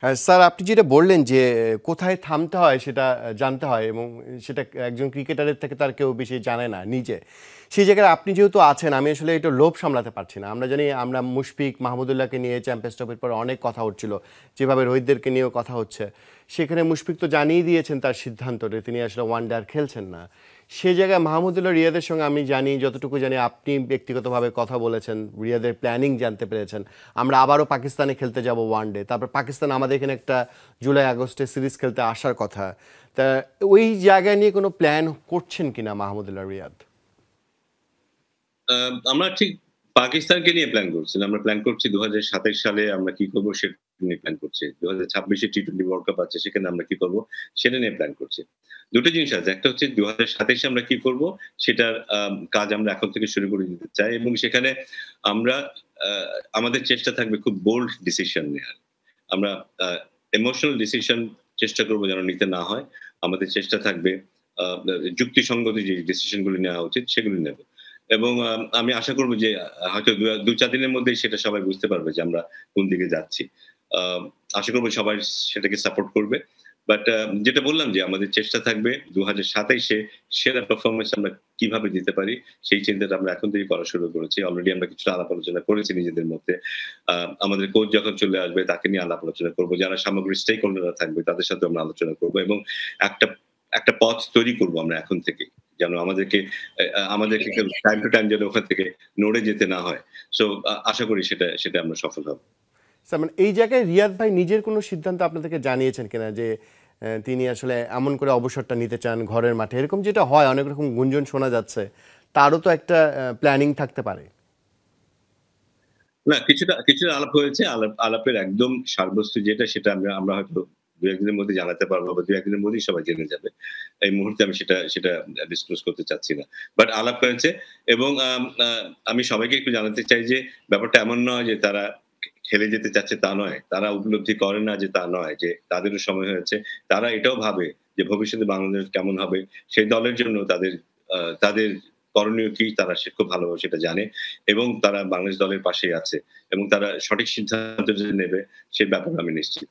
হ্যাঁ, স্যার আপনি যেটা বললেন যে কোথায় থামতে হয় সেটা জানতে হয় এবং সেটা একজন ক্রিকেটারের থেকে তার কেউ বেশি জানে না নিজে। সেই জায়গায় আপনি যেহেতু আছেন, আমি আসলে একটু লোভ সামলাতে পারছি না। আমরা জানি আমরা মুশফিক, মাহমুদুল্লাহকে নিয়ে চ্যাম্পিয়ন্স ট্রফির পর অনেক কথা হচ্ছিল। যেভাবে রোহিতদেরকে নিয়েও কথা হচ্ছে। সেখানে মুশফিক তো জানিয়ে দিয়েছেন তার সিদ্ধান্তটা তিনি আসলে ওয়ানডে আর খেলছেন না। সে জায়গায় মাহমুদুল্লাহ রিয়াদের সঙ্গে আমি জানি, যতটুকু জানি আপনি ব্যক্তিগতভাবে কথা বলেছেন, রিয়াদের প্ল্যানিং জানতে পেরেছেন। আমরা আবারও পাকিস্তানে খেলতে যাব ওয়ানডে। তারপর পাকিস্তান আমাদের এখানে একটা জুলাই আগস্টে সিরিজ খেলতে আসার কথা। তা ওই জায়গা নিয়ে কোনো প্ল্যান করছেন কিনা মাহমুদুল্লাহ রিয়াদ? আমরা ঠিক পাকিস্তানকে নিয়ে প্ল্যান করছি না। আমরা প্ল্যান করছি ২০২৭ সালে আমরা কি করব সেটা নিয়ে প্ল্যান করছি। ২০২৬ এ টি-20 ওয়ার্ল্ড কাপ আছে সেখানে আমরা কি করব সেটা নিয়ে প্ল্যান করছি। ২ টো জিনিস আছে। একটা হচ্ছে ২০২৭ এ আমরা কি করব সেটার কাজ আমরা এখন থেকে শুরু করে দিতে চাই এবং সেখানে আমরা আ আমাদের চেষ্টা থাকবে খুব বোল্ড ডিসিশন নেয়ার। আমরা আ ইমোশনাল ডিসিশন চেষ্টা করব যেন নিতে না হয়। আমাদের চেষ্টা থাকবে আ যুক্তিসঙ্গত যে ডিসিশন গুলো নেওয়া উচিত সেগুলো নেব। এবং আমি আশা করব যে হয়তো ২-৪ দিনের মধ্যেই সেটা সবাই বুঝতে পারবে যে আমরা কোন দিকে যাচ্ছি। আ আশা করব সবাই সেটাকে সাপোর্ট করবে। বাট যেটা বললাম যে আমাদের চেষ্টা থাকবে ২০২৭ এ সেরা পারফরম্যান্স আমরা কিভাবে দিতে পারি সেই চিন্তাটা আমরা এখন থেকেই করা শুরু করেছি। অলরেডি আমরা কিছুটা আলাপ আলোচনা করেছি নিজেদের মধ্যে। আ আমাদের কোচ যখন চলে আসবে তাকে নিয়ে আলাপ আলোচনা করব। যারা সামগ্রিক স্টেক হোল্ডাররা থাকবে তাদের সাথে আমরা আলোচনা করব এবং একটা একটা পথ তৈরি করব আমরা এখন থেকেই। যেন আমাদেরকে কেউ টাইম টু টাইম যেন ওখান থেকে নড়ে যেতে না হয়। সো আশা করি সেটা আমরা সফল হব। স্যার মানে এই জায়গায় রিয়াদ ভাই নিজের কোনো সিদ্ধান্ত আপনাদেরকে জানিয়েছেন কিনা যে তিনি আসলে এমন করে অবসরটা নিতে চান ঘরের মাঠে? এরকম যেটা হয়, অনেক রকম গুঞ্জন শোনা যাচ্ছে। তারও তো একটা প্ল্যানিং থাকতে পারে। না কিছুটা আলাপ হয়েছে। আলাপের একদম সারবস্তু যেটা সেটা আমরা হয়তো ২-১ দিনের মধ্যে জানাতে পারবো বা ২-১ দিনের মধ্যেই সবাই জেনে যাবে। এই মুহূর্তে আমি সেটা ডিসক্লোজ করতে চাচ্ছি না। বাট আলাপ হয়েছে এবং আম আ আমি সবাইকে একটু জানাতে চাই যে ব্যাপারটা এমন নয় যে তারা খেলে যেতে চাচ্ছে তা নয়। তারা উপলব্ধি করে না যে তা নয় যে তাদেরও সময় হয়েছে। তারা এটাও ভাবে যে ভবিষ্যতে বাংলাদেশ কেমন হবে সেই দলের জন্য তাদের করণীয় কি তারা খুব ভালোভাবে সেটা জানে এবং তারা বাংলাদেশ দলের পাশেই আছে এবং তারা সঠিক সিদ্ধান্ত যে নেবে সে ব্যাপারে আমি নিশ্চিত।